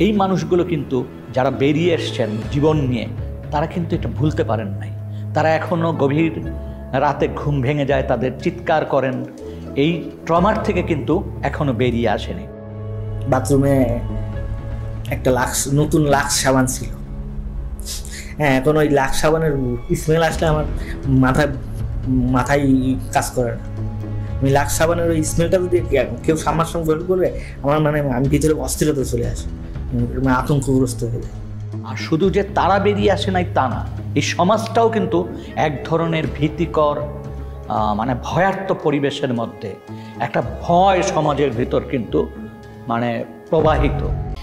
এই মানুষগুলো কিন্তু যারা বেরিয়ে এসছেন জীবন নিয়ে, তারা কিন্তু এটা ভুলতে পারেন নাই। তারা এখনও গভীর রাতে ঘুম ভেঙে যায়, তাদের চিৎকার করেন। এই ট্রমার থেকে কিন্তু এখনও বেরিয়ে আসেনি। বাথরুমে একটা নতুন লাক্স সাবান ছিল। হ্যাঁ, এখন ওই লাক্স সাবানের স্মেল আসলে আমার মাথায় কাজ করে না। আমি লাক্স সাবানের ওই স্মেলটা যদি কেউ সামনাসামনি বের করে, আমার আমি ভিতরে অস্থিরতা চলে আসে, আতঙ্কগ্রস্ত হয়ে যায়। আর শুধু যে তারা বেরিয়ে আসে নাই তা না, এই সমাজটাও কিন্তু এক ধরনের ভীতিকর ভয়ার্থ পরিবেশের মধ্যে একটা ভয় সমাজের ভিতর কিন্তু প্রবাহিত।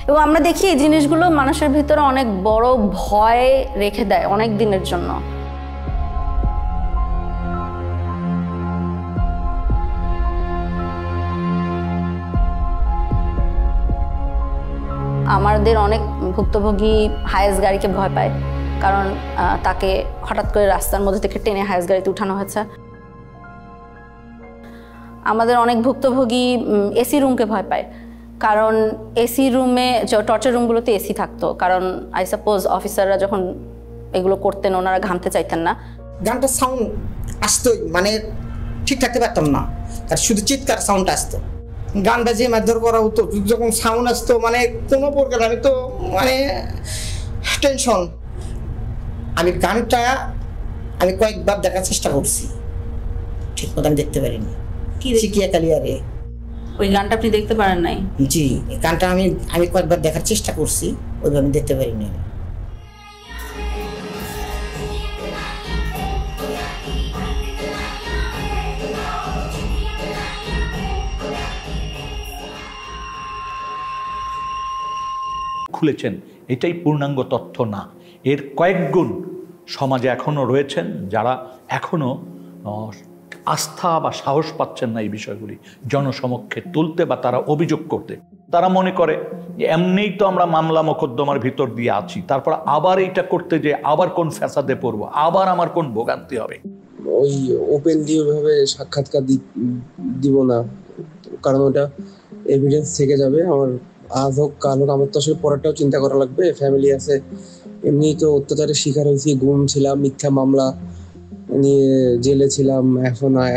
এবং আমরা দেখি এই জিনিসগুলো মানুষের ভিতরে অনেক বড় ভয় রেখে দেয় অনেক দিনের জন্য। আমাদের অনেক ভুক্তভোগী হায়েস গাড়িকে ভয় পায়, কারণ তাকে হঠাৎ করে রাস্তার মধ্যে থেকে টেনে হায়েস গাড়িতে উঠানো হয়েছে। আমাদের অনেক ভুক্তভোগী এসি রুমকে ভয় পায়, কারণ এসি রুমে টর্চার রুমগুলোতে এসি থাকতো, কারণ আই সাপোজ অফিসাররা যখন এগুলো করতেন ওনারা ঘামতে চাইতেন না। গানটার সাউন্ড আসতোই, ঠিক থাকতে পারতাম না, আর শুধু চিৎকার সাউন্ড আসতো। গানটা যে মারধর করা হতো, যখন সাউন্ড আসতো কোনো প্রকার আমি তো টেনশন। আমি গানটা কয়েকবার দেখার চেষ্টা করছি, ঠিক মতো আমি দেখতে পারিনি। চিকিয়া কালিয়ারে ওই গানটা আপনি দেখতে পারেন নাই? জি, গানটা আমি কয়েকবার দেখার চেষ্টা করছি, ওইভাবে আমি দেখতে পারিনি। খুলেছেন, এটাই পূর্ণাঙ্গ তথ্য না। এর কয়েক গুণ সমাজে এখনও রয়েছেন যারা এখনও আস্থা বা সাহস পাচ্ছেন না এই বিষয়গুলি জনসমক্ষে তুলতে বা তারা অভিযোগ করতে। তারা মনে করে যে এমনিই তো আমরা মামলা মোকদ্দমার ভিতর দিয়ে আছি, তারপর আবার এইটা করতে যে আবার কোন ফ্যাসাদে পড়বো, আবার আমার কোন ভোগান্তি হবে। ওই ওপেনলি ওইভাবে সাক্ষাৎকার দিব না, কারণ ওটা এভিডেন্স থেকে যাবে। আমার আজ হোক কাল হোক আমার তো আসলে পরেরটাও চিন্তা করা লাগবে, ফ্যামিলি আছে। এমনি তো অত্যাচারের শিকার হয়েছি, গুম ছিলাম, মিথ্যা মামলা নিয়ে জেলে ছিলাম,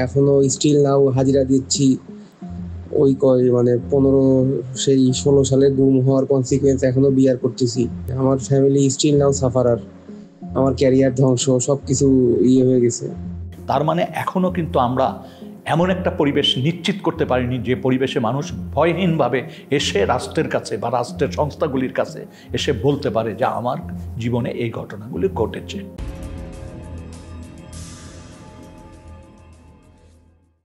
এখনো স্টিল নাও হাজিরা দিচ্ছি। ওই 16 সালে গুম হওয়ার কনসিকুয়েন্স এখনো বিয়ার করতেছি। আমার ফ্যামিলি স্টিল নাও সাফারার, আমার ক্যারিয়ার ধ্বংস, সবকিছু হয়ে গেছে। তার এখনো কিন্তু আমরা এমন একটা পরিবেশ নিশ্চিত করতে পারিনি যে পরিবেশে মানুষ ভয়হীনভাবে এসে রাষ্ট্রের কাছে বা রাষ্ট্রের সংস্থাগুলির কাছে এসে বলতে পারে যে আমার জীবনে এই ঘটনাগুলি ঘটেছে।